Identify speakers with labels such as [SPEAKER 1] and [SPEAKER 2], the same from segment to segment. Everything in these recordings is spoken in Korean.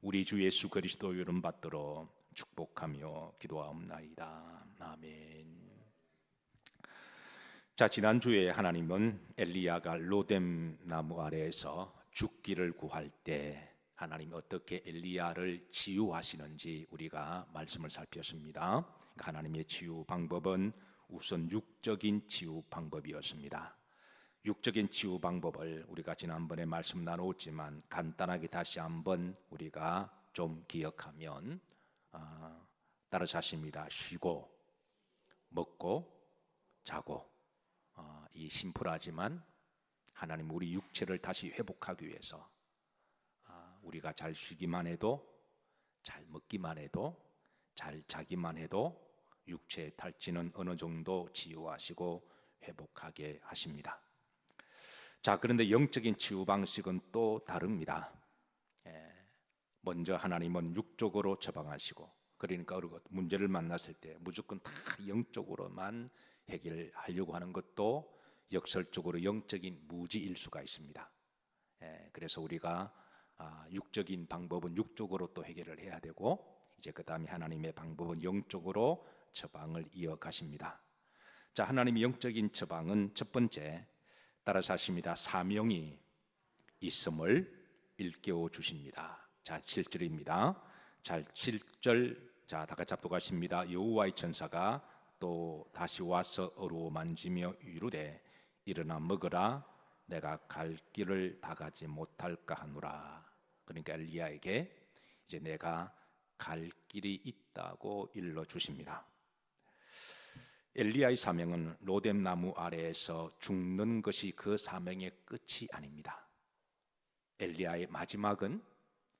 [SPEAKER 1] 우리 주 예수 그리스도 이름 받들어 축복하며 기도하옵나이다. 아멘. 자, 지난주에 하나님은 엘리야가 로뎀 나무 아래에서 죽기를 구할 때 하나님이 어떻게 엘리야를 치유하시는지 우리가 말씀을 살폈습니다. 하나님의 치유 방법은 우선 육적인 치유 방법이었습니다. 육적인 치유 방법을 우리가 지난번에 말씀 나누었지만 간단하게 다시 한번 우리가 좀 기억하면 따라서 하십니다. 쉬고 먹고 자고, 이 심플하지만 하나님 우리 육체를 다시 회복하기 위해서 우리가 잘 쉬기만 해도, 잘 먹기만 해도, 잘 자기만 해도 육체의 탈진은 어느 정도 치유하시고 회복하게 하십니다. 자, 그런데 영적인 치유 방식은 또 다릅니다. 먼저 하나님은 육적으로 처방하시고, 그러니까 문제를 만났을 때 무조건 다 영적으로만 해결하려고 하는 것도 역설적으로 영적인 무지일 수가 있습니다. 그래서 우리가 육적인 방법은 육적으로 또 해결을 해야 되고, 이제 그 다음에 하나님의 방법은 영적으로 처방을 이어가십니다. 자, 하나님의 영적인 처방은 첫 번째, 따라서 하십니다. 사명이 있음을 일깨워 주십니다. 자, 7절입니다. 자, 7절, 자, 다 같이 합독하십니다. 여호와의 천사가 또 다시 와서 어루만지며 이르되 일어나 먹으라, 내가 갈 길을 다 가지 못할까 하노라. 그러니까 엘리야에게 이제 내가 갈 길이 있다고 일러 주십니다. 엘리야의 사명은 로뎀 나무 아래에서 죽는 것이 그 사명의 끝이 아닙니다. 엘리야의 마지막은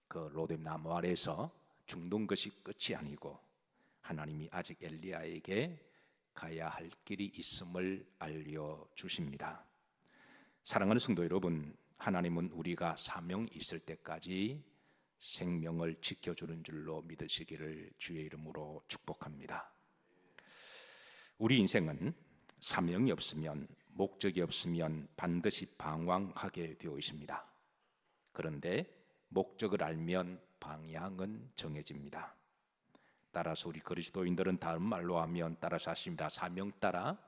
[SPEAKER 1] 그 로뎀 나무 아래에서 죽는 것이 끝이 아니고, 하나님이 아직 엘리야에게 가야 할 길이 있음을 알려주십니다. 사랑하는 성도 여러분, 하나님은 우리가 사명이 있을 때까지 생명을 지켜주는 줄로 믿으시기를 주의 이름으로 축복합니다. 우리 인생은 사명이 없으면, 목적이 없으면 반드시 방황하게 되어 있습니다. 그런데 목적을 알면 방향은 정해집니다. 따라서 우리 그리스도인들은 다른 말로 하면 따라서 하십니다. 사명 따라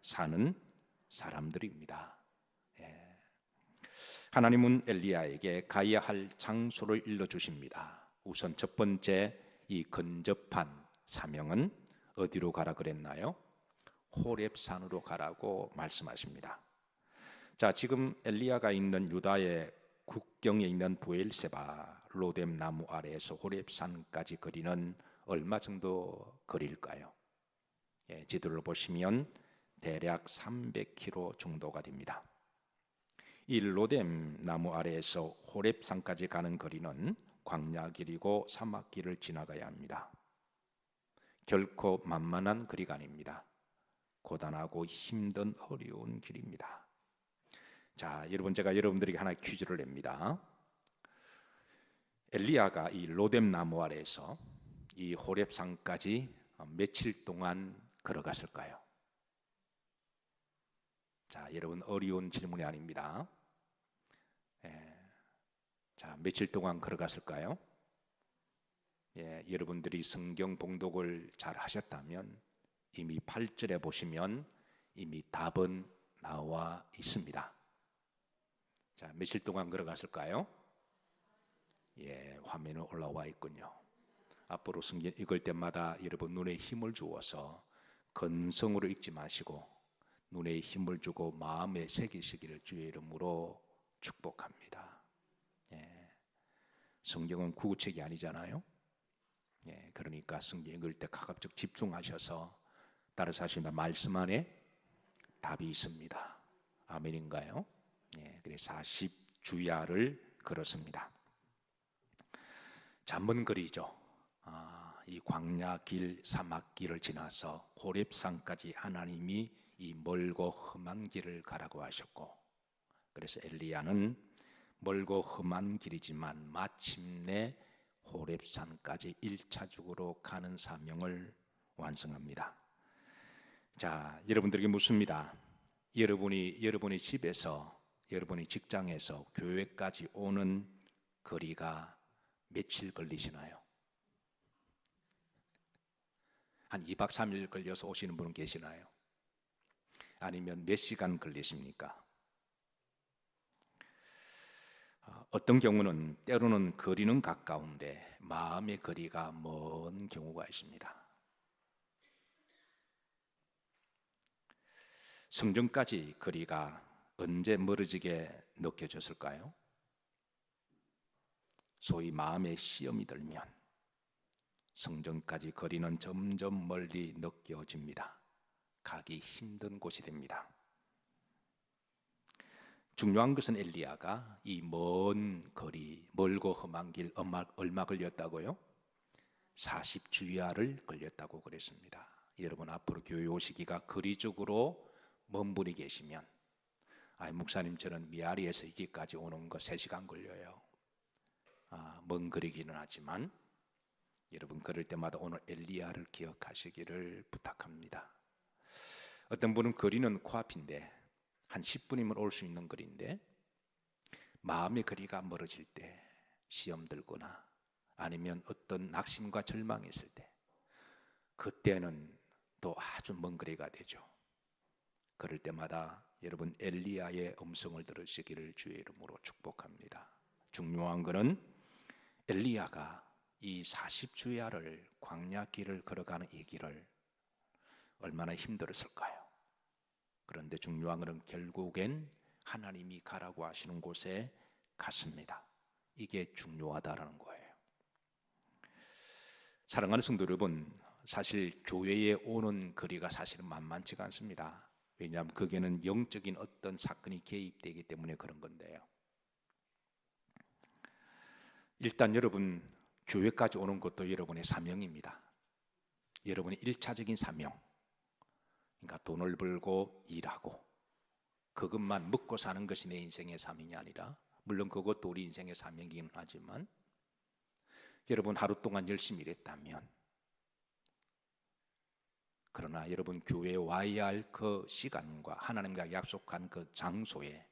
[SPEAKER 1] 사는 사람들입니다. 하나님은 엘리야에게 가야 할 장소를 일러주십니다. 우선 첫 번째, 이 근접한 사명은 어디로 가라 그랬나요? 호렙산으로 가라고 말씀하십니다. 자, 지금 엘리야가 있는 유다의 국경에 있는 브엘세바 로뎀 나무 아래에서 호렙산까지 거리는 얼마 정도 거리일까요? 지도를 보시면 대략 300km 정도가 됩니다. 이 로뎀 나무 아래에서 호렙산까지 가는 거리는 광야길이고 사막길을 지나가야 합니다. 결코 만만한 거리가 아닙니다. 고단하고 힘든 어려운 길입니다. 자, 여러분, 제가 여러분들에게 하나 퀴즈를 냅니다. 엘리야가 이 로뎀 나무 아래에서 이 호렙산까지 며칠 동안 걸어갔을까요? 자, 여러분, 어려운 질문이 아닙니다. 자, 며칠 동안 걸어갔을까요? 여러분들이 성경 봉독을 잘 하셨다면 이미 8절에 보시면 이미 답은 나와 있습니다. 자, 며칠 동안 걸어갔을까요? 화면에 올라와 있군요. 앞으로 성경 읽을 때마다 여러분 눈에 힘을 주어서 건성으로 읽지 마시고 눈에 힘을 주고 마음에 새기시기를 주의 이름으로 축복합니다. 성경은 구구책이 아니잖아요. 그러니까 성경 읽을 때 가급적 집중하셔서 따라서 하시면 말씀 안에 답이 있습니다. 아멘인가요? 그래서 40주야를 걸었습니다. 자, 먼 거리죠. 이 광야길, 사막길을 지나서 호렙산까지 하나님이 이 멀고 험한 길을 가라고 하셨고, 그래서 엘리야는 멀고 험한 길이지만 마침내 호렙산까지 1차적으로 가는 사명을 완성합니다. 자, 여러분들에게 묻습니다. 여러분의 집에서, 여러분의 직장에서 교회까지 오는 거리가 며칠 걸리시나요? 한 2박 3일 걸려서 오시는 분은 계시나요? 아니면 몇 시간 걸리십니까? 어떤 경우는 때로는 거리는 가까운데 마음의 거리가 먼 경우가 있습니다. 성전까지 거리가 언제 멀어지게 느껴졌을까요? 소위 마음의 시험이 들면 성전까지 거리는 점점 멀리 느껴집니다. 가기 힘든 곳이 됩니다. 중요한 것은 엘리야가 이 먼 거리, 멀고 험한 길 얼마 걸렸다고요? 40주야를 걸렸다고 그랬습니다. 여러분 앞으로 교회 오시기가 거리적으로 먼 분이 계시면 목사님 저는 미아리에서 여기까지 오는 거 3시간 걸려요. 먼 거리기는 하지만 여러분 그럴 때마다 오늘 엘리야를 기억하시기를 부탁합니다. 어떤 분은 거리는 코앞인데 한 10분이면 올 수 있는 거리인데 마음의 거리가 멀어질 때 시험 들거나 아니면 어떤 낙심과 절망이 있을 때 그때는 또 아주 먼 거리가 되죠. 그럴 때마다 여러분 엘리야의 음성을 들으시기를 주의 이름으로 축복합니다. 중요한 것은 엘리야가 이 40주야를 광야길을 걸어가는 이 길을 얼마나 힘들었을까요? 그런데 중요한 것은 결국엔 하나님이 가라고 하시는 곳에 갔습니다. 이게 중요하다라는 거예요. 사랑하는 성도 여러분, 사실 교회에 오는 거리가 사실은 만만치가 않습니다. 왜냐하면 거기에는 영적인 어떤 사건이 개입되기 때문에 그런 건데요. 일단 여러분 교회까지 오는 것도 여러분의 사명입니다. 여러분의 1차적인 사명, 그러니까 돈을 벌고 일하고 그것만 먹고 사는 것이 내 인생의 사명이 아니라, 물론 그것도 우리 인생의 사명이긴 하지만 여러분 하루 동안 열심히 일했다면, 그러나 여러분 교회에 와야 할 그 시간과 하나님과 약속한 그 장소에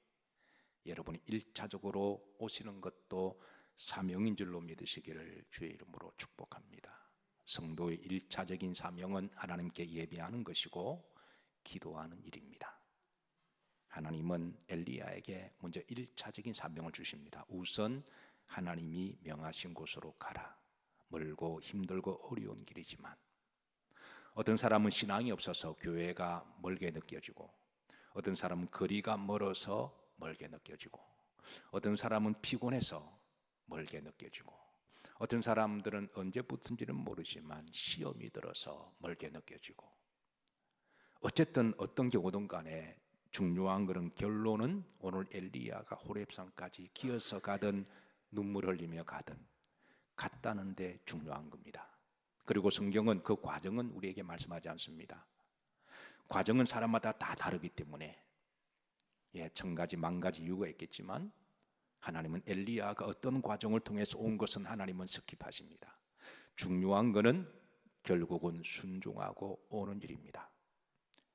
[SPEAKER 1] 여러분이 1차적으로 오시는 것도 사명인 줄로 믿으시기를 주의 이름으로 축복합니다. 성도의 1차적인 사명은 하나님께 예배하는 것이고 기도하는 일입니다. 하나님은 엘리야에게 먼저 1차적인 사명을 주십니다. 우선 하나님이 명하신 곳으로 가라. 멀고 힘들고 어려운 길이지만, 어떤 사람은 신앙이 없어서 교회가 멀게 느껴지고, 어떤 사람은 거리가 멀어서 멀게 느껴지고, 어떤 사람은 피곤해서 멀게 느껴지고, 어떤 사람들은 언제부터인지는 모르지만 시험이 들어서 멀게 느껴지고, 어쨌든 어떤 경우든 간에 중요한 것은 결론은 오늘 엘리야가 호렙산까지 기어서 가든 눈물 흘리며 가든 갔다는 데 중요한 겁니다. 그리고 성경은 그 과정은 우리에게 말씀하지 않습니다. 과정은 사람마다 다 다르기 때문에 1000가지 만가지 이유가 있겠지만 하나님은 엘리야가 어떤 과정을 통해서 온 것은 하나님은 스킵하십니다. 중요한 것은 결국은 순종하고 오는 일입니다.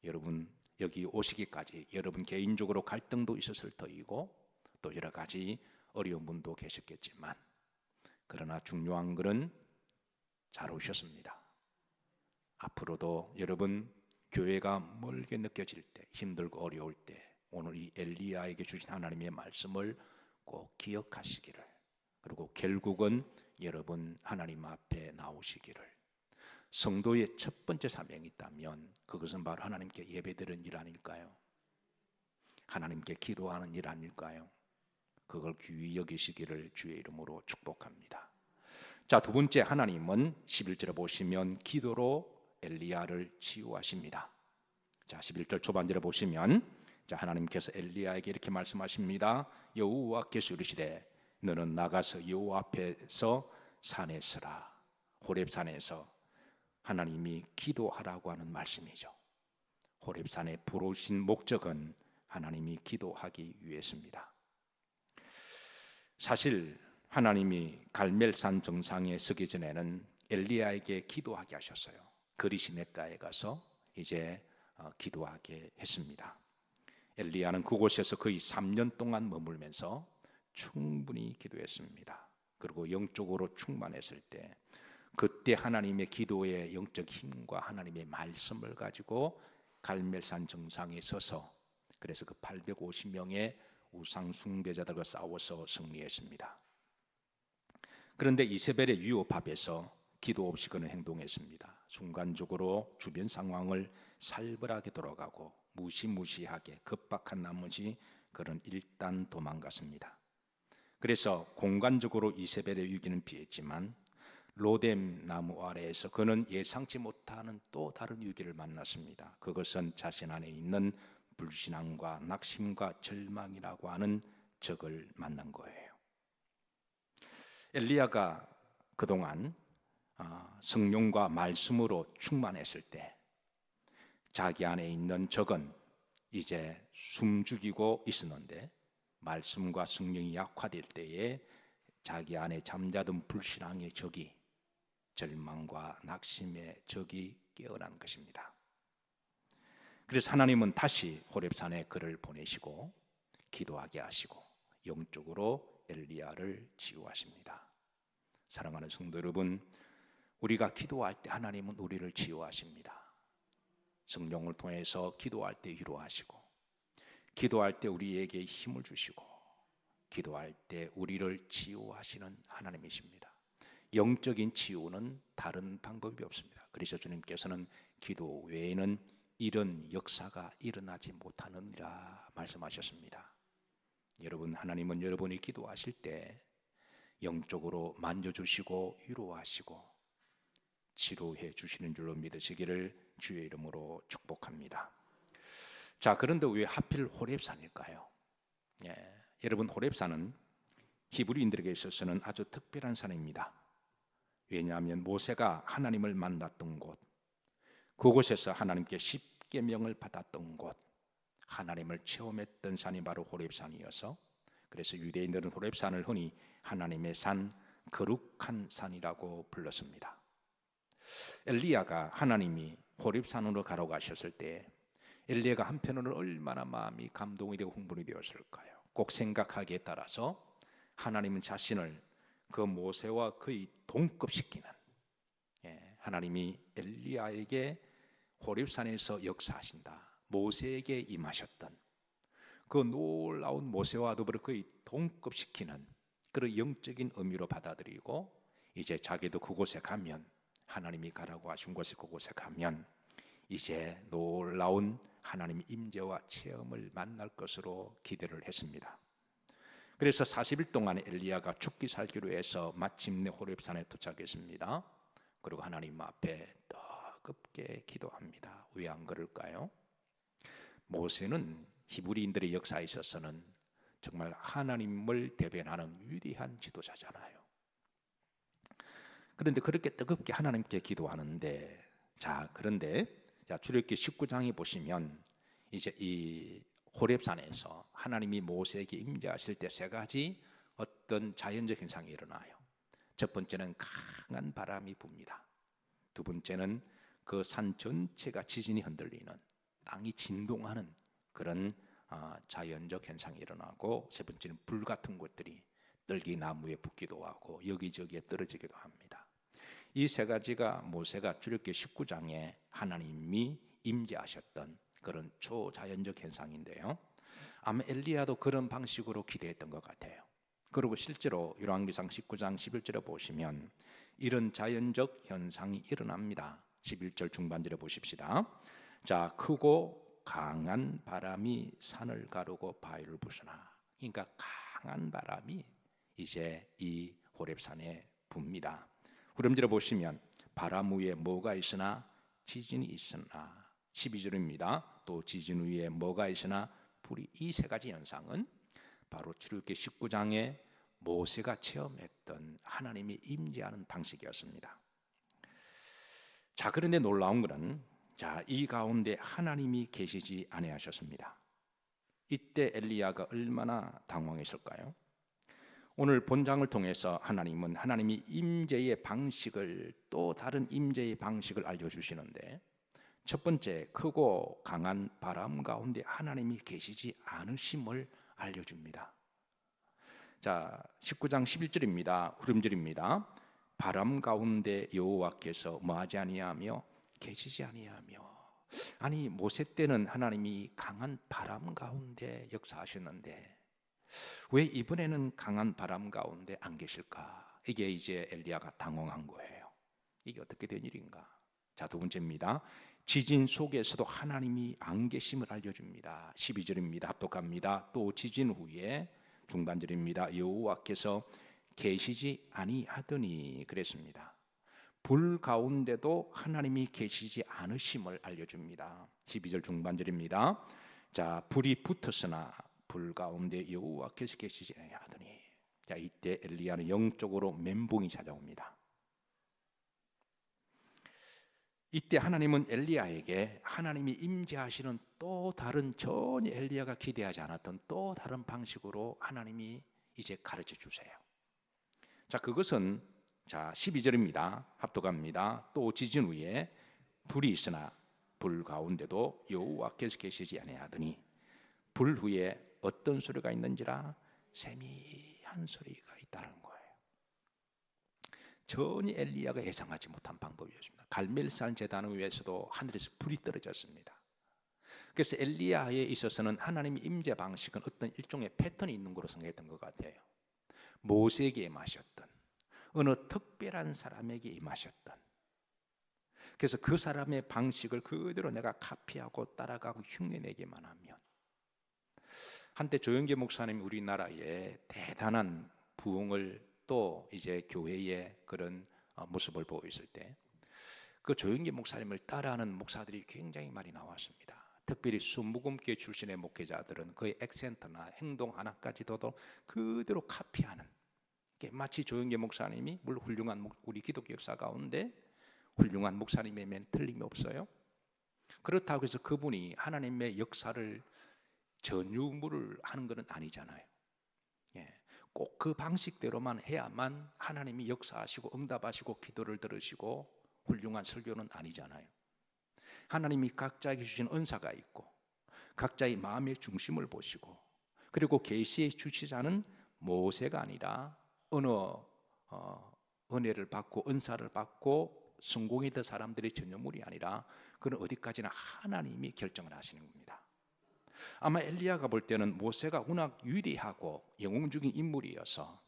[SPEAKER 1] 여러분 여기 오시기까지 여러분 개인적으로 갈등도 있었을 터이고 또 여러 가지 어려운 분도 계셨겠지만, 그러나 중요한 것은 잘 오셨습니다. 앞으로도 여러분 교회가 멀게 느껴질 때, 힘들고 어려울 때 오늘 이 엘리야에게 주신 하나님의 말씀을 꼭 기억하시기를, 그리고 결국은 여러분 하나님 앞에 나오시기를. 성도의 첫 번째 사명이 있다면 그것은 바로 하나님께 예배드리는 일 아닐까요? 하나님께 기도하는 일 아닐까요? 그걸 귀히 여기시기를 주의 이름으로 축복합니다. 자, 두 번째, 하나님은 11절에 보시면 기도로 엘리야를 치유하십니다. 자, 11절 초반절에 보시면 하나님께서 엘리야에게 이렇게 말씀하십니다. 여호와께서 이르시되 너는 나가서 여호와 앞에서 산에 서라. 호렙산에서 하나님이 기도하라고 하는 말씀이죠. 호렙산에 부르신 목적은 하나님이 기도하기 위해서입니다. 사실 하나님이 갈멜산 정상에 서기 전에는 엘리야에게 기도하게 하셨어요. 거리 시내가에 가서 이제 기도하게 했습니다. 엘리야는 그곳에서 거의 3년 동안 머물면서 충분히 기도했습니다. 그리고 영적으로 충만했을 때, 그때 하나님의 기도의 영적 힘과 하나님의 말씀을 가지고 갈멜산 정상에 서서, 그래서 그 850명의 우상 숭배자들과 싸워서 승리했습니다. 그런데 이세벨의 유혹 앞에서 기도 없이 그는 행동했습니다. 순간적으로 주변 상황을 살벌하게 돌아가고 무시무시하게 급박한 나머지 그는 일단 도망갔습니다. 그래서 공간적으로 이세벨의 위기는 피했지만 로뎀 나무 아래에서 그는 예상치 못하는 또 다른 위기를 만났습니다. 그것은 자신 안에 있는 불신앙과 낙심과 절망이라고 하는 적을 만난 거예요. 엘리야가 그동안 성령과 말씀으로 충만했을 때 자기 안에 있는 적은 이제 숨죽이고 있었는데, 말씀과 성령이 약화될 때에 자기 안에 잠자던 불신앙의 적이, 절망과 낙심의 적이 깨어난 것입니다. 그래서 하나님은 다시 호렙산에 그를 보내시고 기도하게 하시고 영적으로 엘리야를 치유하십니다. 사랑하는 성도 여러분, 우리가 기도할 때 하나님은 우리를 치유하십니다. 성령을 통해서 기도할 때 위로하시고, 기도할 때 우리에게 힘을 주시고, 기도할 때 우리를 치유하시는 하나님이십니다. 영적인 치유는 다른 방법이 없습니다. 그래서 주님께서는 기도 외에는 이런 역사가 일어나지 못하느니라 말씀하셨습니다. 여러분, 하나님은 여러분이 기도하실 때 영적으로 만져주시고 위로하시고 치료해 주시는 줄로 믿으시기를 주의 이름으로 축복합니다. 자, 그런데 왜 하필 호렙산일까요? 여러분, 호렙산은 히브리인들에게 있어서는 아주 특별한 산입니다. 왜냐하면 모세가 하나님을 만났던 곳, 그곳에서 하나님께 십계명을 받았던 곳, 하나님을 체험했던 산이 바로 호렙산이어서, 그래서 유대인들은 호렙산을 흔히 하나님의 산, 거룩한 산이라고 불렀습니다. 엘리야가 하나님이 호렙산으로 가러 가셨을 때 엘리야가 한편으로는 얼마나 마음이 감동이 되고 흥분이 되었을까요? 꼭 생각하기에 따라서 하나님은 자신을 그 모세와 거의 동급시키는, 하나님이 엘리야에게 호렙산에서 역사하신다, 모세에게 임하셨던 그 놀라운 모세와 더불어 거의 동급시키는 그런 영적인 의미로 받아들이고, 이제 자기도 그곳에 가면, 하나님이 가라고 하신 곳에 그곳에 가면 이제 놀라운 하나님의 임재와 체험을 만날 것으로 기대를 했습니다. 그래서 40일 동안 엘리야가 죽기 살기로 해서 마침내 호렙산에 도착했습니다. 그리고 하나님 앞에 뜨겁게 기도합니다. 왜 안 그럴까요? 모세는 히브리인들의 역사에 있어서는 정말 하나님을 대변하는 위대한 지도자잖아요. 그런데 그렇게 뜨겁게 하나님께 기도하는데, 그런데 출애굽기 19장에 보시면 이제 이 호렙산에서 하나님이 모세에게 임재하실 때 세 가지 어떤 자연적 현상이 일어나요. 첫 번째는 강한 바람이 붑니다. 두 번째는 그 산 전체가 지진이 흔들리는, 땅이 진동하는 그런 자연적 현상이 일어나고, 세 번째는 불 같은 것들이 떨기 나무에 붙기도 하고 여기저기에 떨어지기도 합니다. 이 세 가지가 모세가 출애굽기 19장에 하나님이 임재하셨던 그런 초자연적 현상인데요, 아마 엘리야도 그런 방식으로 기대했던 것 같아요. 그리고 실제로 열왕기상 19장 11절에 보시면 이런 자연적 현상이 일어납니다. 11절 중반절에 보십시다. 자, 크고 강한 바람이 산을 가르고 바위를 부수나. 그러니까 강한 바람이 이제 이 호렙산에 붑니다. 구름절에 보시면 바람 위에 뭐가 있으나 지진이 있으나. 12절입니다. 또 지진 위에 뭐가 있으나 불이. 이 세 가지 현상은 바로 출애굽기 19장에 모세가 체험했던 하나님이 임재하는 방식이었습니다. 자, 그런데 놀라운 것은 이 가운데 하나님이 계시지 아니하셨습니다. 이때 엘리야가 얼마나 당황했을까요? 오늘 본장을 통해서 하나님은 하나님이 임재의 방식을, 또 다른 임재의 방식을 알려주시는데, 첫 번째, 크고 강한 바람 가운데 하나님이 계시지 않으심을 알려줍니다. 자, 19장 11절입니다. 후렴절입니다. 바람 가운데 여호와께서 뭐하지 아니하며 계시지 아니하며. 아니, 모세 때는 하나님이 강한 바람 가운데 역사하셨는데 왜 이번에는 강한 바람 가운데 안 계실까? 이게 이제 엘리야가 당황한 거예요. 이게 어떻게 된 일인가? 자, 두 번째입니다. 지진 속에서도 하나님이 안 계심을 알려줍니다. 12절입니다. 합독합니다. 또 지진 후에 중반절입니다. 여호와께서 계시지 아니하더니 그랬습니다. 불 가운데도 하나님이 계시지 않으심을 알려줍니다. 12절 중반절입니다. 자, 불이 붙었으나 불 가운데 여호와께서 계시지 아니하더니. 자, 이때 엘리야는 영적으로 멘붕이 찾아옵니다. 이때 하나님은 엘리야에게 하나님이 임재하시는 또 다른 전혀 엘리야가 기대하지 않았던 또 다른 방식으로 하나님이 이제 가르쳐 주세요. 자, 그것은 자 12절입니다. 합독합니다. 또 지진 후에 불이 있으나 불 가운데도 여호와께서 계시지 아니하더니 불 후에 어떤 소리가 있는지라 세미한 소리가 있다는 거예요. 전혀 엘리야가 예상하지 못한 방법이었습니다. 갈멜산 제단 위에서도 하늘에서 불이 떨어졌습니다. 그래서 엘리야에 있어서는 하나님의 임재 방식은 어떤 일종의 패턴이 있는 것으로 생각했던 것 같아요. 모세에게 임하셨던 어느 특별한 사람에게 임하셨던, 그래서 그 사람의 방식을 그대로 내가 카피하고 따라가고 흉내내기만 하면. 한때 조영계 목사님이 우리나라에 대단한 부흥을 또 이제 교회의 그런 모습을 보고 있을 때 그 조영계 목사님을 따라하는 목사들이 굉장히 많이 나왔습니다. 특별히 순복음교회 출신의 목회자들은 그의 액센트나 행동 하나까지도 그대로 카피하는, 마치 조영계 목사님이 물론 훌륭한 우리 기독교 역사 가운데 훌륭한 목사님이면 틀림이 없어요. 그렇다고 해서 그분이 하나님의 역사를 전유물을 하는 것은 아니잖아요. 꼭 그 방식대로만 해야만 하나님이 역사하시고 응답하시고 기도를 들으시고 훌륭한 설교는 아니잖아요. 하나님이 각자에게 주신 은사가 있고 각자의 마음의 중심을 보시고, 그리고 계시의 주체자는 모세가 아니라 어느 은혜를 받고 은사를 받고 성공했던 사람들의 전유물이 아니라 그는 어디까지나 하나님이 결정을 하시는 겁니다. 아마 엘리야가 볼 때는 모세가 워낙 위대하고 영웅적인 인물이어서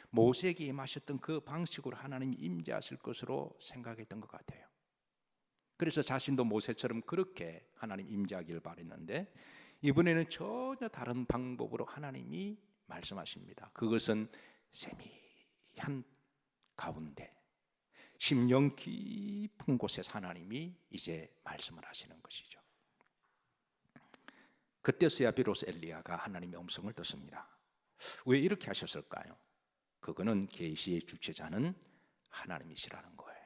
[SPEAKER 1] 모세에게 임하셨던 그 방식으로 하나님이 임재하실 것으로 생각했던 것 같아요. 그래서 자신도 모세처럼 그렇게 하나님 임재하기를 바랬는데 이번에는 전혀 다른 방법으로 하나님이 말씀하십니다. 그것은 세미한 가운데 심령 깊은 곳에서 하나님이 이제 말씀을 하시는 것이죠. 그때서야 비로소 엘리야가 하나님의 음성을 듣습니다. 왜 이렇게 하셨을까요? 그거는 계시의 주체자는 하나님이시라는 거예요.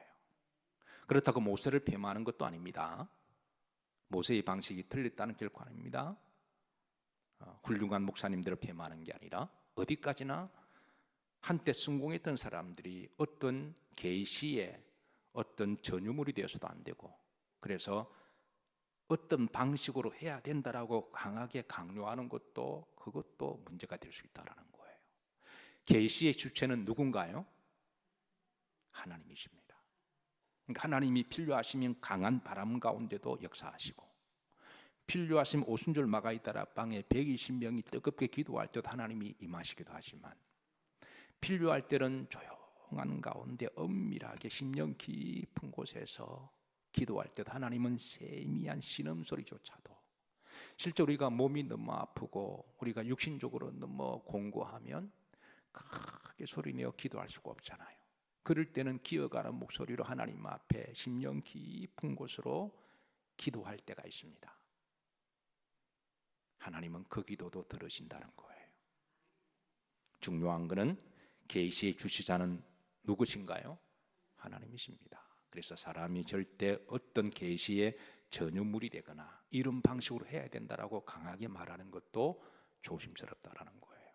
[SPEAKER 1] 그렇다고 모세를 폄하하는 것도 아닙니다. 모세의 방식이 틀렸다는 결코 아닙니다. 훌륭한 목사님들을 폄하하는 게 아니라 어디까지나 한때 성공했던 사람들이 어떤 계시의 어떤 전유물이 되어서도 안 되고, 그래서 어떤 방식으로 해야 된다라고 강하게 강요하는 것도 그것도 문제가 될 수 있다라는 거예요. 계시의 주체는 누군가요? 하나님이십니다. 그러니까 하나님이 필요하시면 강한 바람 가운데도 역사하시고, 필요하시면 오순절 마가이 따라 방에 120명이 뜨겁게 기도할 때도 하나님이 임하시기도 하지만, 필요할 때는 조용한 가운데 엄밀하게 심령 깊은 곳에서 기도할 때도 하나님은 세미한 신음소리조차도, 실제 우리가 몸이 너무 아프고 우리가 육신적으로 너무 공고하면 크게 소리내어 기도할 수가 없잖아요. 그럴 때는 기어가는 목소리로 하나님 앞에 심령 깊은 곳으로 기도할 때가 있습니다. 하나님은 그 기도도 들으신다는 거예요. 중요한 것은 계시의 주시자는 누구신가요? 하나님이십니다. 그래서 사람이 절대 어떤 계시의 전유물이 되거나 이런 방식으로 해야 된다라고 강하게 말하는 것도 조심스럽다라는 거예요.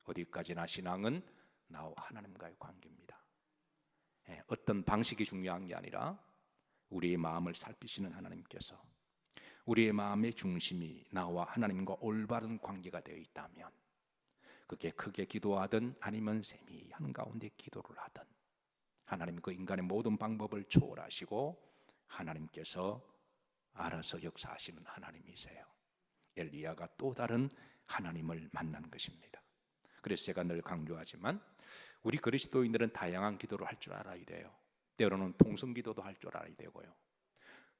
[SPEAKER 1] 어디까지나 신앙은 나와 하나님과의 관계입니다. 어떤 방식이 중요한 게 아니라 우리의 마음을 살피시는 하나님께서 우리의 마음의 중심이 나와 하나님과 올바른 관계가 되어 있다면, 그게 크게 기도하든 아니면 세미 한가운데 기도를 하든 하나님 그 인간의 모든 방법을 초월하시고 하나님께서 알아서 역사하시는 하나님이세요. 엘리야가 또 다른 하나님을 만난 것입니다. 그래서 제가 늘 강조하지만 우리 그리스도인들은 다양한 기도를 할 줄 알아야 돼요. 때로는 통성기도도 할 줄 알아야 되고요,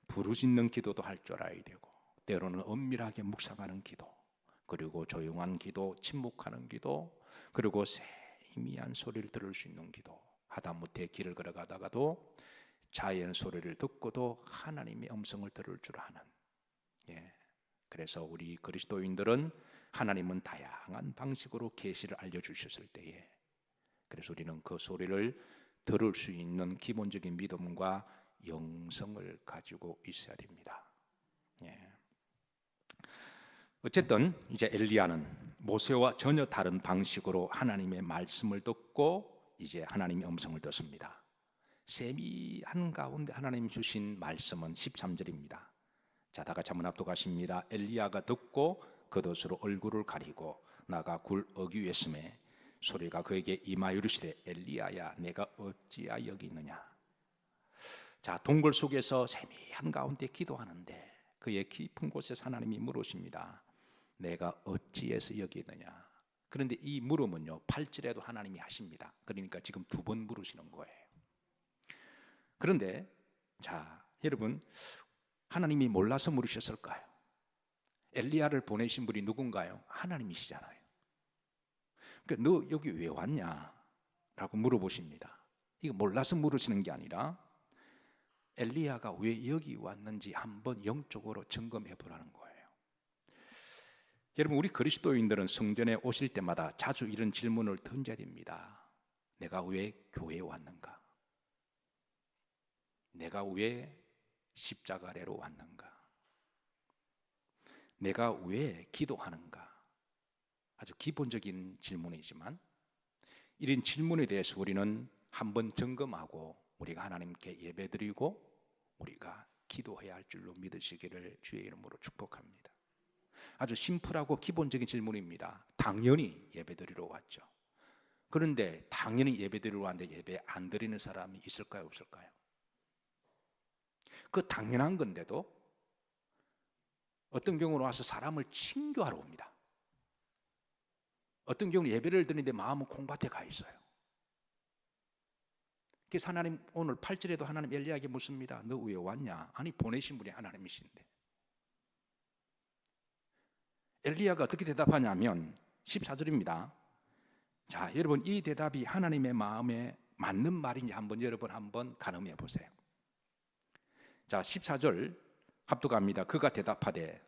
[SPEAKER 1] 부르짖는 기도도 할 줄 알아야 되고, 때로는 엄밀하게 묵상하는 기도, 그리고 조용한 기도, 침묵하는 기도, 그리고 세미한 소리를 들을 수 있는 기도, 하다못해 길을 걸어가다가도 자연 소리를 듣고도 하나님의 음성을 들을 줄 아는, 그래서 우리 그리스도인들은 하나님은 다양한 방식으로 계시를 알려주셨을 때에, 그래서 우리는 그 소리를 들을 수 있는 기본적인 믿음과 영성을 가지고 있어야 됩니다. 어쨌든 이제 엘리야는 모세와 전혀 다른 방식으로 하나님의 말씀을 듣고 이제 하나님의 음성을 듣습니다. 세미한 가운데 하나님 주신 말씀은 13절입니다. 자, 다 같이 한번 합독하십니다. 엘리야가 듣고 겉옷으로 얼굴을 가리고 나가 굴 어귀 였음에 소리가 그에게 임하여 이르시되 엘리야야 내가 어찌하여 여기 있느냐. 자, 동굴 속에서 세미한 가운데 기도하는데 그의 깊은 곳에서 하나님이 물으십니다. 내가 어찌해서 여기 있느냐. 그런데 이 물음은요 8절에도 하나님이 하십니다. 그러니까 지금 두 번 물으시는 거예요. 그런데 자, 여러분, 하나님이 몰라서 물으셨을까요? 엘리야를 보내신 분이 누군가요? 하나님이시잖아요. 그러니까 너 여기 왜 왔냐? 라고 물어보십니다. 이거 몰라서 물으시는 게 아니라 엘리야가 왜 여기 왔는지 한번 영적으로 점검해 보라는 거예요. 여러분, 우리 그리스도인들은 성전에 오실 때마다 자주 이런 질문을 던져야 됩니다. 내가 왜 교회에 왔는가? 내가 왜 십자가 아래로 왔는가? 내가 왜 기도하는가? 아주 기본적인 질문이지만 이런 질문에 대해서 우리는 한번 점검하고 우리가 하나님께 예배드리고 우리가 기도해야 할 줄로 믿으시기를 주의 이름으로 축복합니다. 아주 심플하고 기본적인 질문입니다. 당연히 예배드리러 왔죠. 그런데 당연히 예배드리러 왔는데 예배 안 드리는 사람이 있을까요, 없을까요? 그 당연한 건데도 어떤 경우는 와서 사람을 친교하러 옵니다. 어떤 경우는 예배를 드리는데 마음은 콩밭에 가 있어요. 그래서 하나님 오늘 8절에도 하나님 엘리야에게 묻습니다. 너 왜 왔냐? 아니, 보내신 분이 하나님이신데. 엘리야가 어떻게 대답하냐면 14절입니다. 자, 여러분, 이 대답이 하나님의 마음에 맞는 말인지 여러분 한번 가늠해 보세요. 자, 14절 합독합니다. 그가 대답하되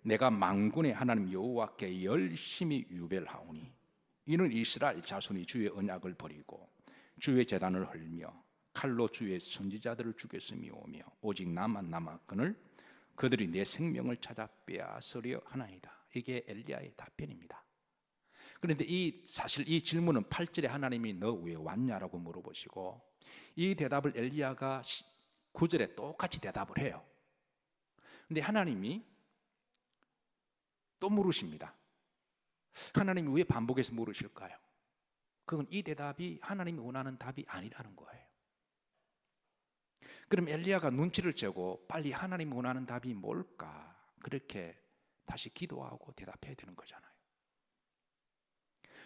[SPEAKER 1] 내가 만군의 하나님 여호와께 열심히 유별하오니 이는 이스라엘 자손이 주의 언약을 버리고 주의 제단을 헐며 칼로 주의 선지자들을 죽였음이오며 오직 나만 남았거늘 그들이 내 생명을 찾아 빼앗으려 하나이다. 이게 엘리야의 답변입니다. 그런데 사실 이 질문은 8절에 하나님이 너 왜 왔냐라고 물어보시고 이 대답을 엘리야가 9절에 똑같이 대답을 해요. 근데 하나님이 또 물으십니다. 하나님이 왜 반복해서 물으실까요? 그건 이 대답이 하나님이 원하는 답이 아니라는 거예요. 그럼 엘리야가 눈치를 채고 빨리 하나님이 원하는 답이 뭘까? 그렇게 다시 기도하고 대답해야 되는 거잖아요.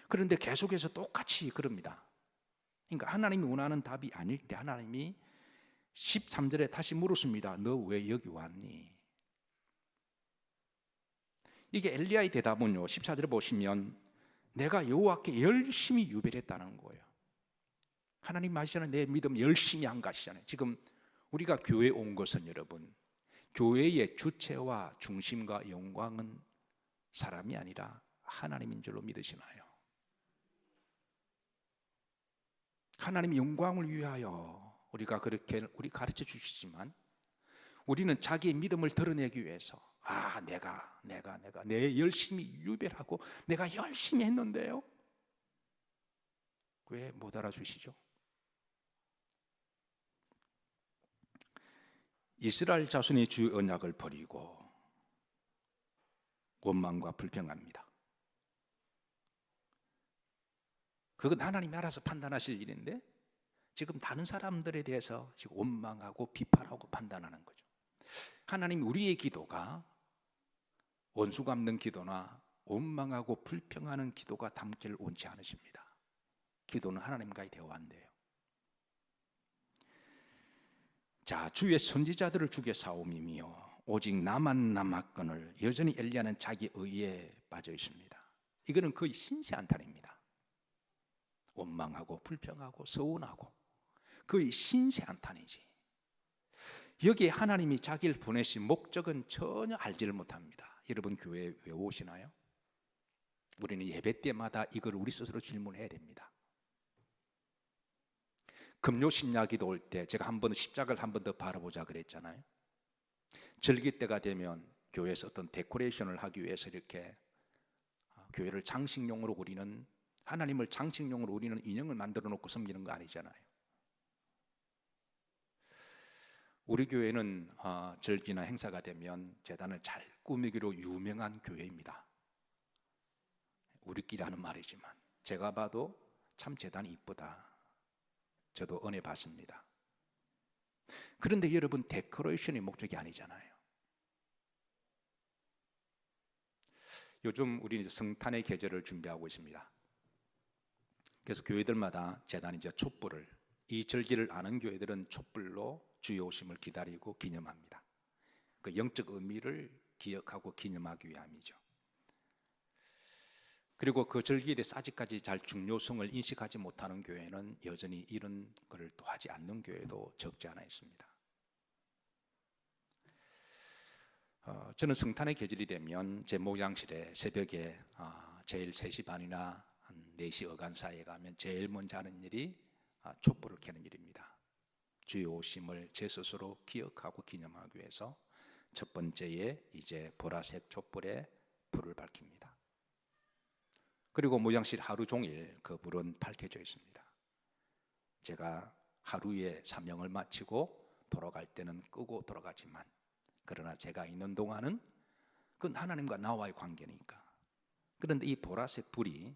[SPEAKER 1] 그런데 계속해서 똑같이 그럽니다. 그러니까 하나님이 원하는 답이 아닐 때 하나님이 13절에 다시 물었습니다. 너 왜 여기 왔니? 이게 엘리야의 대답은요 14절에 보시면 내가 여호와께 열심히 유별했다는 거예요. 하나님 아시잖아요. 내 믿음 열심히 한 것이잖아요. 지금 우리가 교회에 온 것은 여러분, 교회의 주체와 중심과 영광은 사람이 아니라 하나님인 줄로 믿으시나요? 하나님의 영광을 위하여 우리가 그렇게 우리 가르쳐 주시지만 우리는 자기의 믿음을 드러내기 위해서 내가 내 열심히 유별하고 내가 열심히 했는데요. 왜 못 알아주시죠? 이스라엘 자손이 주의 언약을 버리고 원망과 불평합니다. 그건 하나님이 알아서 판단하실 일인데 지금 다른 사람들에 대해서 지금 원망하고 비판하고 판단하는 거죠. 하나님 우리의 기도가 원수 갚는 기도나 원망하고 불평하는 기도가 담기를 원치 않으십니다. 기도는 하나님과의 대화인데요. 자, 주의 선지자들을 죽여 싸움이며 오직 나만 남았거늘 여전히 엘리야는 자기 의에 빠져 있습니다. 이거는 거의 신세 한탄입니다. 원망하고 불평하고 서운하고 거의 신세 한탄이지. 여기에 하나님이 자기를 보내신 목적은 전혀 알지를 못합니다. 여러분 교회에 왜 오시나요? 우리는 예배 때마다 이걸 우리 스스로 질문해야 됩니다. 금요 심야기도 올 때 제가 십자가를 한 번 더 바라보자 그랬잖아요. 절기 때가 되면 교회에서 어떤 데코레이션을 하기 위해서 이렇게 교회를 장식용으로 우리는 하나님을 장식용으로 우리는 인형을 만들어 놓고 섬기는 거 아니잖아요. 우리 교회는 절기나 행사가 되면 제단을 잘 꾸미기로 유명한 교회입니다. 우리끼리 하는 말이지만 제가 봐도 참 제단이 이쁘다. 저도 은혜 받습니다. 그런데 여러분 데코레이션이 목적이 아니잖아요. 요즘 우리는 성탄의 계절을 준비하고 있습니다. 그래서 교회들마다 제단이 이제 촛불을, 이 절기를 아는 교회들은 촛불로 주의 오심을 기다리고 기념합니다. 그 영적 의미를 기억하고 기념하기 위함이죠. 그리고 그 절기에 대해서 아직까지 잘 중요성을 인식하지 못하는 교회는 여전히 이런 것을 또 하지 않는 교회도 적지 않아 있습니다. 저는 성탄의 계절이 되면 제 목장실에 새벽에 제일 3시 반이나 한 4시 어간 사이에 가면 제일 먼저 하는 일이 촛불을 켜는 일입니다. 주의 오심을 제 스스로 기억하고 기념하기 위해서 첫 번째에 이제 보라색 촛불에 불을 밝힙니다. 그리고 목장실 하루 종일 그 불은 밝혀져 있습니다. 제가 하루의 사명을 마치고 돌아갈 때는 끄고 돌아가지만 그러나 제가 있는 동안은 그건 하나님과 나와의 관계니까. 그런데 이 보라색 불이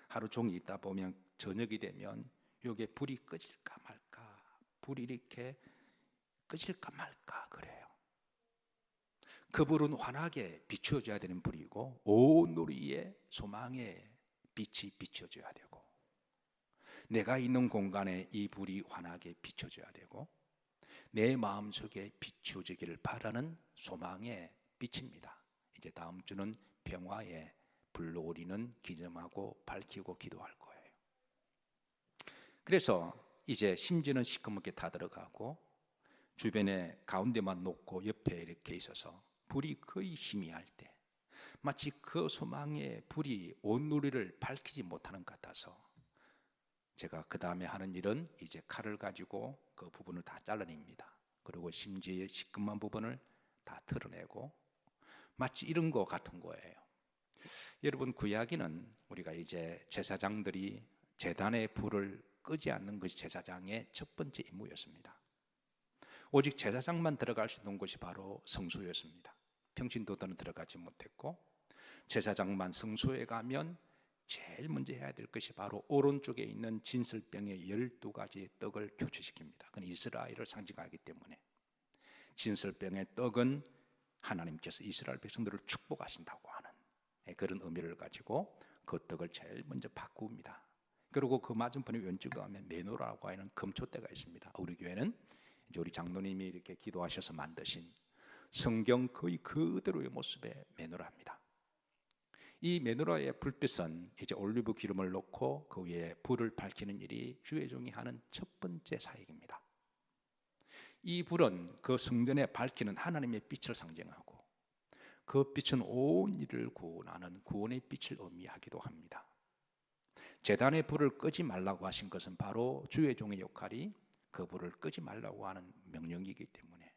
[SPEAKER 1] 하루 종일 있다 보면 저녁이 되면 여기에 불이 꺼질까 말까, 불이 이렇게 꺼질까 말까 그래요. 그 불은 환하게 비추어져야 되는 불이고 온 우리의 소망의 빛이 비춰져야 되고 내가 있는 공간에 이 불이 환하게 비춰져야 되고 내 마음속에 비추어지기를 바라는 소망의 빛입니다. 이제 다음 주는 평화의 불로 우리는 기념하고 밝히고 기도할 거예요. 그래서 이제 심지는 시커멓게 다 들어가고 주변에 가운데만 놓고 옆에 이렇게 있어서 불이 거의 희미할 때 마치 그 소망의 불이 온 누리를 밝히지 못하는 것 같아서 제가 그 다음에 하는 일은 이제 칼을 가지고 그 부분을 다 잘라냅니다. 그리고 심지의 시커먼 부분을 다 털어내고 마치 이런 거 같은 거예요. 여러분 구약에는 우리가 이제 제사장들이 제단의 불을 끄지 않는 것이 제사장의 첫 번째 임무였습니다. 오직 제사장만 들어갈 수 있는 곳이 바로 성소였습니다. 평신도들은 들어가지 못했고 제사장만 성소에 가면 제일 먼저 해야 될 것이 바로 오른쪽에 있는 진설병의 12가지 떡을 교체시킵니다. 그건 이스라엘을 상징하기 때문에 진설병의 떡은 하나님께서 이스라엘 백성들을 축복하신다고 하는 그런 의미를 가지고 그 떡을 제일 먼저 바꿉니다. 그리고 그 맞은편에 왼쪽에 가면 메노라고 하는 금초대가 있습니다. 우리 교회는 이제 우리 장로님이 이렇게 기도하셔서 만드신 성경 거의 그대로의 모습의 메노라입니다. 이 메노라의 불빛은 이제 올리브 기름을 넣고 그 위에 불을 밝히는 일이 주의 종이 하는 첫 번째 사역입니다. 이 불은 그 성전에 밝히는 하나님의 빛을 상징하고 그 빛은 온 일을 구원하는 구원의 빛을 의미하기도 합니다. 제단의 불을 끄지 말라고 하신 것은 바로 주의 종의 역할이 그 불을 끄지 말라고 하는 명령이기 때문에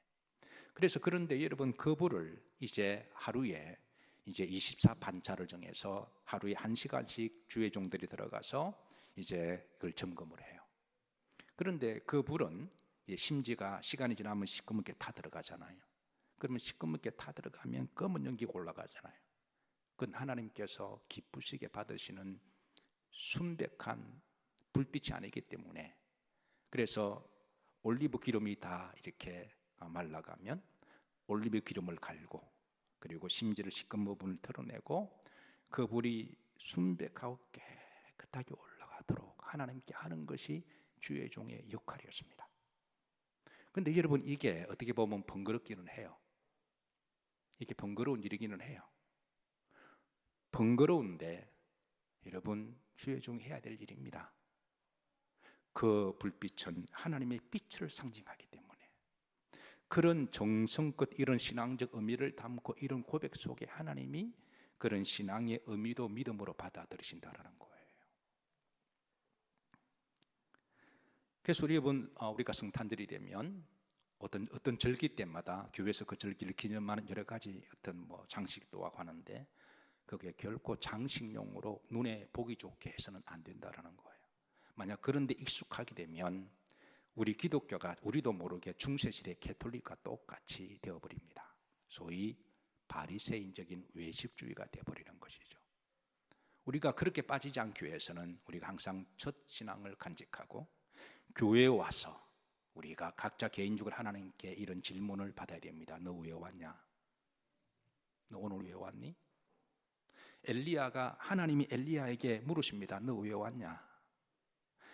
[SPEAKER 1] 그래서 그런데 여러분 그 불을 이제 하루에 이제 24반차를 정해서 하루에 1시간씩 주의 종들이 들어가서 이제 그걸 점검을 해요. 그런데 그 불은 심지가 시간이 지나면 시커멓게 타 들어가잖아요. 그러면 시커멓게 타 들어가면 검은 연기가 올라가잖아요. 그건 하나님께서 기쁘시게 받으시는 순백한 불빛이 아니기 때문에. 그래서 올리브 기름이 다 이렇게 말라가면 올리브 기름을 갈고, 그리고 심지를 시큰 부분을 털어내고 그 불이 순백하고 깨끗하게 올라가도록 하나님께 하는 것이 주의 종의 역할이었습니다. 그런데 여러분, 이게 어떻게 보면 번거롭기는 해요. 이게 번거로운 일이기는 해요. 번거로운데 여러분, 주의 종이 해야 될 일입니다. 그 불빛은 하나님의 빛을 상징하기 때문에 그런 정성껏 이런 신앙적 의미를 담고 이런 고백 속에 하나님이 그런 신앙의 의미도 믿음으로 받아들이신다라는 거예요. 그래서 우리가 성탄절이 되면 어떤 절기 때마다 교회에서 그 절기를 기념하는 여러 가지 어떤 장식도 하고 하는데, 그게 결코 장식용으로 눈에 보기 좋게 해서는 안 된다라는 거예요. 만약 그런데 익숙하게 되면 우리 기독교가 우리도 모르게 중세시대 캐톨릭과 똑같이 되어버립니다. 소위 바리새인적인 외식주의가 되어버리는 것이죠. 우리가 그렇게 빠지지 않기 위해서는 우리가 항상 첫 신앙을 간직하고 교회에 와서 우리가 각자 개인적으로 하나님께 이런 질문을 받아야 됩니다. 너 왜 왔냐? 너 오늘 왜 왔니? 하나님이 엘리야에게 물으십니다. 너 왜 왔냐?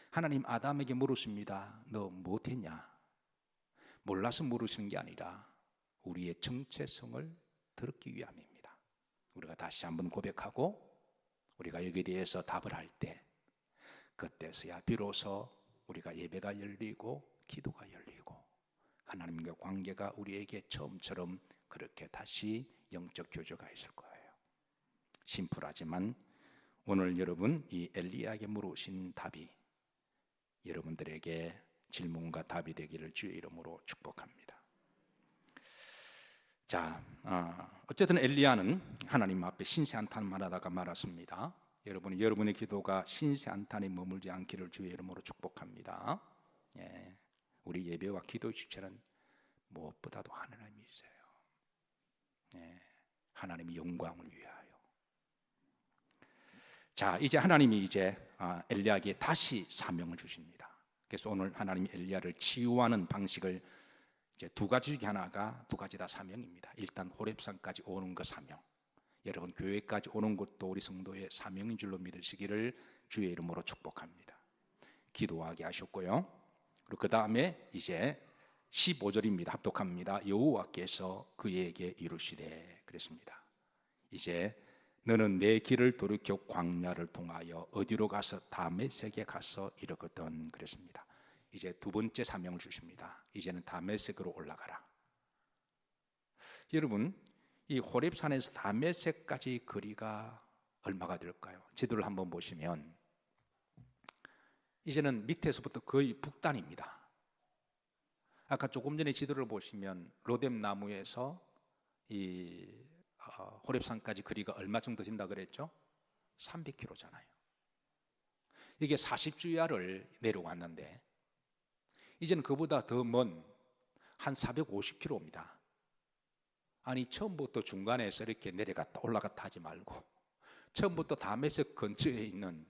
[SPEAKER 1] 하나님 아담에게 물으십니다. 너 못했냐? 몰라서 물으시는 게 아니라 우리의 정체성을 들었기 위함입니다. 우리가 다시 한번 고백하고 우리가 여기에 대해서 답을 할 때, 그때서야 비로소 우리가 예배가 열리고 기도가 열리고 하나님과 관계가 우리에게 처음처럼 그렇게 다시 영적 교제가 있을 거예요. 심플하지만 오늘 여러분, 이 엘리야에게 물으신 답이 여러분들에게 질문과 답이 되기를 주의 이름으로 축복합니다. 자, 어쨌든 엘리야는 하나님 앞에 신세 한탄만 하다가 말았습니다. 여러분의 기도가 신세 한탄에 머물지 않기를 주의 이름으로 축복합니다. 예, 우리 예배와 기도의 주체는 무엇보다도 하나님이세요. 예, 하나님의 영광을 위하여. 자, 이제 하나님이 엘리야에게 다시 사명을 주십니다. 그래서 오늘 하나님이 엘리야를 치유하는 방식을 이제 두 가지 중에 하나가, 두 가지 다 사명입니다. 일단 호렙산까지 오는 그 사명, 여러분 교회까지 오는 것도 우리 성도의 사명인 줄로 믿으시기를 주의 이름으로 축복합니다. 기도하게 하셨고요. 그리고 그 다음에 이제 15절입니다. 합독합니다. 여호와께서 그에게 이르시되 그랬습니다. 이제 너는 내 길을 돌이켜 광야를 통하여 어디로 가서 다메섹에 가서 이르거든 그랬습니다. 이제 두 번째 사명을 주십니다. 이제는 다메섹으로 올라가라. 여러분, 이 호렙산에서 다메섹까지 거리가 얼마가 될까요? 지도를 한번 보시면 이제는 밑에서부터 거의 북단입니다. 아까 조금 전에 지도를 보시면 로뎀 나무에서 이 호렙산까지 거리가 얼마 정도 된다 그랬죠? 300km잖아요. 이게 40주야를 내려왔는데 이제는 그보다 더 먼 한 450km입니다. 아니, 처음부터 중간에서 이렇게 내려갔다 올라갔다 하지 말고 처음부터 다메섹 근처에 있는,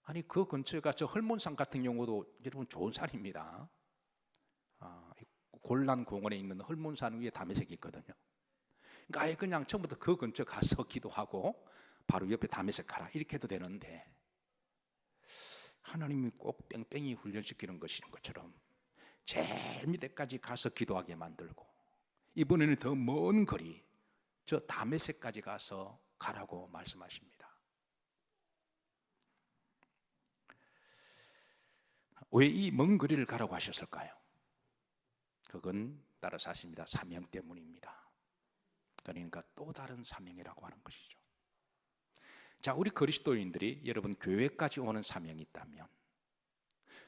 [SPEAKER 1] 아니 그 근처가 저 헐몬산 같은 경우도 여러분 좋은 산입니다. 골란 공원에 있는 헐몬산 위에 다메섹이 있거든요. 그러니까 아예 그냥 처음부터 그 근처 가서 기도하고 바로 옆에 다메섹 가라 이렇게 해도 되는데, 하나님이 꼭 뺑뺑이 훈련시키는 것처럼 제일 밑에까지 가서 기도하게 만들고, 이번에는 더 먼 거리 저 다메섹까지 가서 가라고 말씀하십니다. 왜 이 먼 거리를 가라고 하셨을까요? 그건 따라서 아십니다. 사명 때문입니다. 그러니까 또 다른 사명이라고 하는 것이죠. 자, 우리 그리스도인들이 여러분 교회까지 오는 사명이 있다면,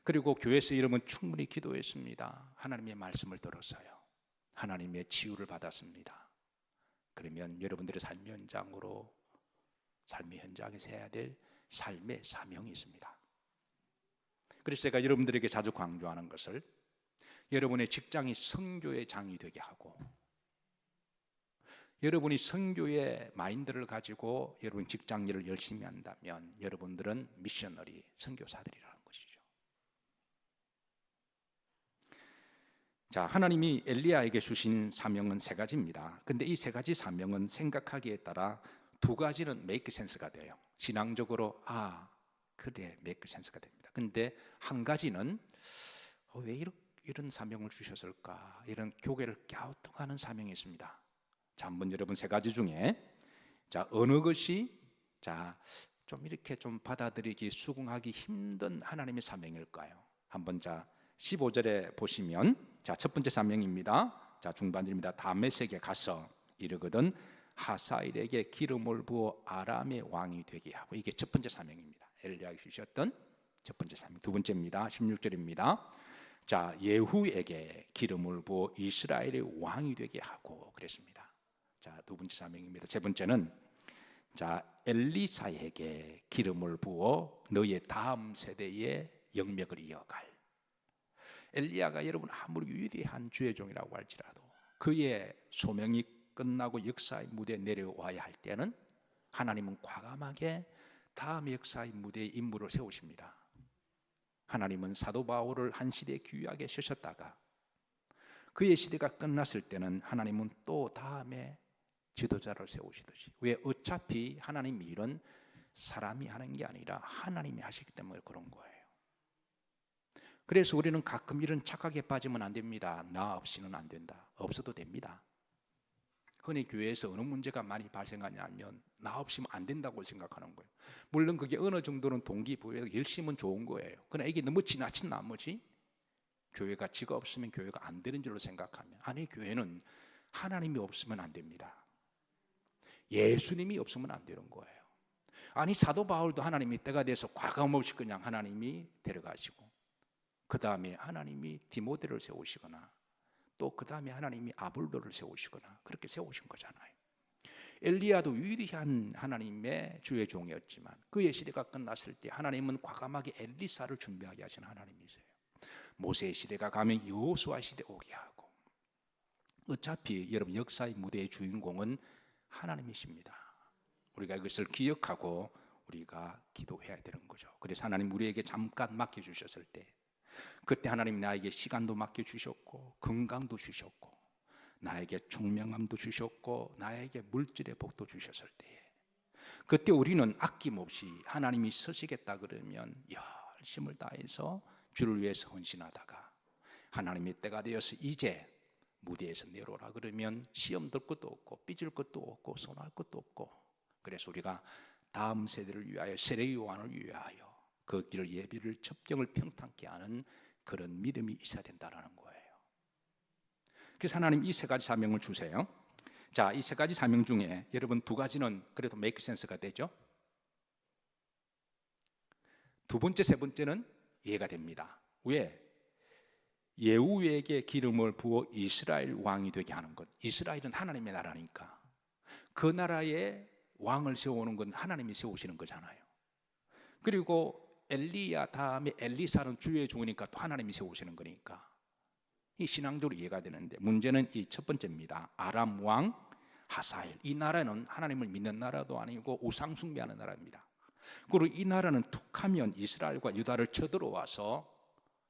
[SPEAKER 1] 그리고 교회에서 여러분 충분히 기도했습니다. 하나님의 말씀을 들었어요. 하나님의 치유를 받았습니다. 그러면 여러분들의 삶의 현장에서 해야 될 삶의 사명이 있습니다. 그래서 제가 여러분들에게 자주 강조하는 것을, 여러분의 직장이 선교의 장이 되게 하고 여러분이 선교의 마인드를 가지고 여러분 직장 일을 열심히 한다면 여러분들은 미셔너리, 선교사들이라는 것이죠. 자, 하나님이 엘리야에게 주신 사명은 세 가지입니다. 근데 이 세 가지 사명은 생각하기에 따라 두 가지는 메이크 센스가 돼요. 신앙적으로 그래, 메이크 센스가 됩니다. 근데 한 가지는 왜 이런 사명을 주셨을까? 이런 교회를 갸우뚱하는 사명이 있습니다. 자, 한번 여러분 세 가지 중에 어느 것이 좀 이렇게 좀 받아들이기 수긍하기 힘든 하나님의 사명일까요? 한번 15절에 보시면 첫 번째 사명입니다. 중반절입니다. 다메섹에 가서 이르거든 하사엘에게 기름을 부어 아람의 왕이 되게 하고, 이게 첫 번째 사명입니다. 엘리야가 주셨던 첫 번째 사명. 두 번째입니다. 16절입니다. 예후에게 기름을 부어 이스라엘의 왕이 되게 하고 그랬습니다. 두 번째 사명입니다. 세 번째는 엘리사에게 기름을 부어 너의 다음 세대의 영맥을 이어갈. 엘리야가 여러분 아무리 위대한 주의 종이라고 할지라도 그의 소명이 끝나고 역사의 무대에 내려와야 할 때는 하나님은 과감하게 다음 역사의 무대에 인물을 세우십니다. 하나님은 사도 바울을 한 시대에 귀하게 쓰셨다가 그의 시대가 끝났을 때는 하나님은 또 다음에 지도자를 세우시듯이, 왜? 어차피 하나님 일은 사람이 하는 게 아니라 하나님이 하시기 때문에 그런 거예요. 그래서 우리는 가끔 이런 착각에 빠지면 안 됩니다. 나 없이는 안 된다. 없어도 됩니다. 흔히 교회에서 어느 문제가 많이 발생하냐면 나 없이는 안 된다고 생각하는 거예요. 물론 그게 어느 정도는 동기부여가 열심은 좋은 거예요. 그러나 이게 너무 지나친 나머지 교회가 지가 없으면 교회가 안 되는 줄로 생각하면, 아니, 교회는 하나님이 없으면 안 됩니다. 예수님이 없으면 안 되는 거예요. 아니, 사도 바울도 하나님이 때가 돼서 과감없이 그냥 하나님이 데려가시고, 그 다음에 하나님이 디모데를 세우시거나, 또 그 다음에 하나님이 아볼로를 세우시거나 그렇게 세우신 거잖아요. 엘리야도 위대한 하나님의 주의 종이었지만 그의 시대가 끝났을 때 하나님은 과감하게 엘리사를 준비하게 하신 하나님이세요. 모세의 시대가 가면 여호수아 시대 오게 하고, 어차피 여러분 역사의 무대의 주인공은 하나님이십니다. 우리가 이것을 기억하고 우리가 기도해야 되는 거죠. 그래서 하나님 우리에게 잠깐 맡겨주셨을 때, 그때 하나님 나에게 시간도 맡겨주셨고 건강도 주셨고 나에게 총명함도 주셨고 나에게 물질의 복도 주셨을 때에, 그때 우리는 아낌없이 하나님이 서시겠다 그러면 열심을 다해서 주를 위해서 헌신하다가, 하나님의 때가 되어서 이제 무대에서 내려오라 그러면 시험 들 것도 없고 삐질 것도 없고 손할 것도 없고, 그래서 우리가 다음 세대를 위하여, 세례 요한을 위하여 그 길을 예비를 접경을 평탄케 하는 그런 믿음이 있어야 된다는 거예요. 그래서 하나님 이 세 가지 사명을 주세요. 이 세 가지 사명 중에 여러분 두 가지는 그래도 메이크 센스가 되죠. 두 번째, 세 번째는 이해가 됩니다. 왜? 예후에게 기름을 부어 이스라엘 왕이 되게 하는 것. 이스라엘은 하나님의 나라니까 그 나라에 왕을 세우는 건 하나님이 세우시는 거잖아요. 그리고 엘리야 다음에 엘리사는 주의 종이니까 또 하나님이 세우시는 거니까 이 신앙적으로 이해가 되는데, 문제는 이 첫 번째입니다. 아람 왕 하사엘. 이 나라는 하나님을 믿는 나라도 아니고 우상 숭배하는 나라입니다. 그리고 이 나라는 툭하면 이스라엘과 유다를 쳐들어와서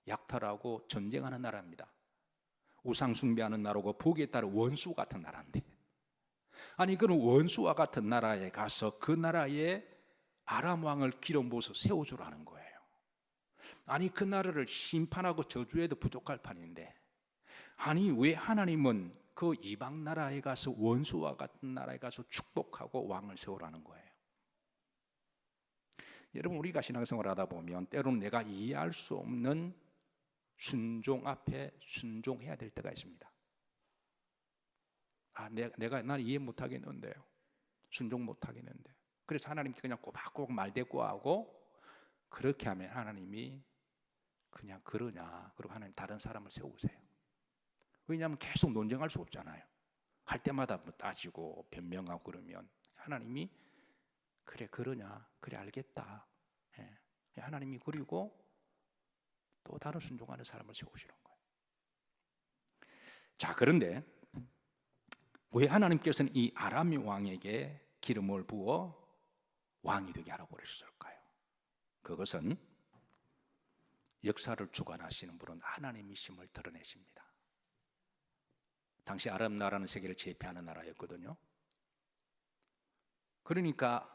[SPEAKER 1] 약탈하고 전쟁하는 나라입니다. 우상 숭배하는 나라고 보기에 따라 원수 같은 나라인데, 아니 그런 원수와 같은 나라에 가서 그 나라에 아람 왕을 기름 부어서 세워주라는 거예요. 아니 그 나라를 심판하고 저주해도 부족할 판인데, 아니 왜 하나님은 그 이방 나라에 가서 원수와 같은 나라에 가서 축복하고 왕을 세우라는 거예요. 여러분, 우리가 신앙생활 하다 보면 때로는 내가 이해할 수 없는 순종 앞에 순종해야 될 때가 있습니다. 난 이해 못 하겠는데요. 순종 못 하겠는데. 그래서 하나님께 그냥 꼬박꼬박 말대꾸하고, 그렇게 하면 하나님이 그냥 그러냐, 그리고 하나님 다른 사람을 세우세요. 왜냐하면 계속 논쟁할 수 없잖아요. 할 때마다 뭐 따지고 변명하고 그러면 하나님이 그래 그러냐, 그래 알겠다. 하나님이 그리고 또 다른 순종하는 사람을 세우시는 거예요. 그런데 왜 하나님께서는 이 아람 왕에게 기름을 부어 왕이 되게 하라고 그러셨을까요? 그것은 역사를 주관하시는 분은 하나님이심을 드러내십니다. 당시 아람 나라는 세계를 제패하는 나라였거든요. 그러니까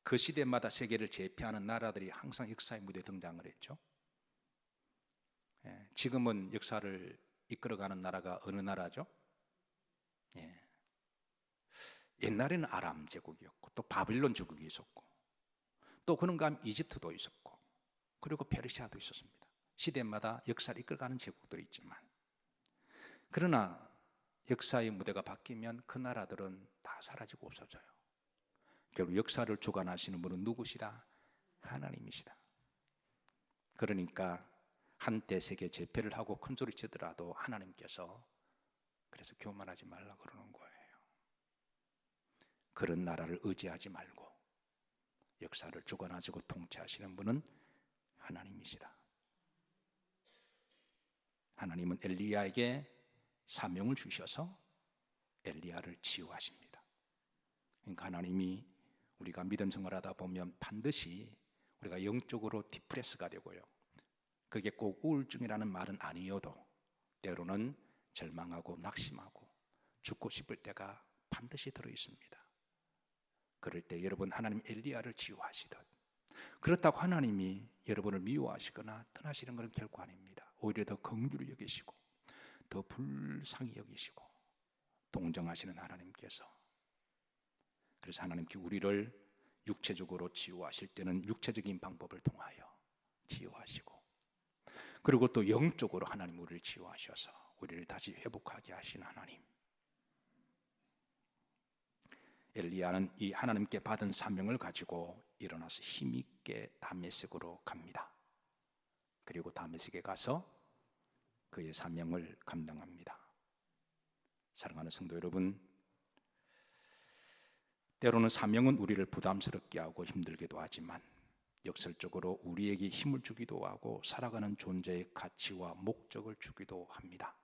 [SPEAKER 1] 그 시대마다 세계를 제패하는 나라들이 항상 역사의 무대에 등장을 했죠. 지금은 역사를 이끌어가는 나라가 어느 나라죠? 옛날에는 아람 제국이었고, 또 바빌론 제국이 있었고, 또 그런가 하면 이집트도 있었고, 그리고 페르시아도 있었습니다. 시대마다 역사를 이끌어가는 제국들이 있지만, 그러나 역사의 무대가 바뀌면 그 나라들은 다 사라지고 없어져요. 결국 역사를 주관하시는 분은 누구시다? 하나님이시다. 그러니까 한때 세계 제패를 하고 큰 소리 치더라도 하나님께서 그래서 교만하지 말라 그러는 거예요. 그런 나라를 의지하지 말고 역사를 주관하시고 통치하시는 분은 하나님이시다. 하나님은 엘리야에게 사명을 주셔서 엘리야를 치유하십니다. 그러니까 하나님이 우리가 믿음 생활하다 보면 반드시 우리가 영적으로 디프레스가 되고요. 그게 꼭 우울증이라는 말은 아니어도 때로는 절망하고 낙심하고 죽고 싶을 때가 반드시 들어 있습니다. 그럴 때 여러분 하나님 엘리야를 치유하시듯, 그렇다고 하나님이 여러분을 미워하시거나 떠나시는 것은 결코 아닙니다. 오히려 더 긍휼히 여기시고 더 불쌍히 여기시고 동정하시는 하나님께서, 그래서 하나님께 우리를 육체적으로 치유하실 때는 육체적인 방법을 통하여 치유하시고, 그리고 또 영적으로 하나님 우리를 치유하셔서 우리를 다시 회복하게 하신 하나님. 엘리야는 이 하나님께 받은 사명을 가지고 일어나서 힘있게 다메섹으로 갑니다. 그리고 다메섹에 가서 그의 사명을 감당합니다. 사랑하는 성도 여러분, 때로는 사명은 우리를 부담스럽게 하고 힘들기도 하지만 역설적으로 우리에게 힘을 주기도 하고 살아가는 존재의 가치와 목적을 주기도 합니다.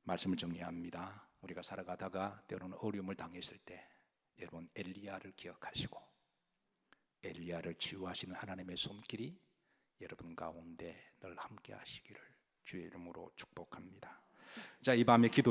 [SPEAKER 1] 말씀을 정리합니다. 우리가 살아가다가 때로는 어려움을 당했을 때 여러분 엘리야를 기억하시고 엘리야를 치유하시는 하나님의 손길이 여러분 가운데 늘 함께 하시기를 주의 이름으로 축복합니다. 자, 이 밤에 기도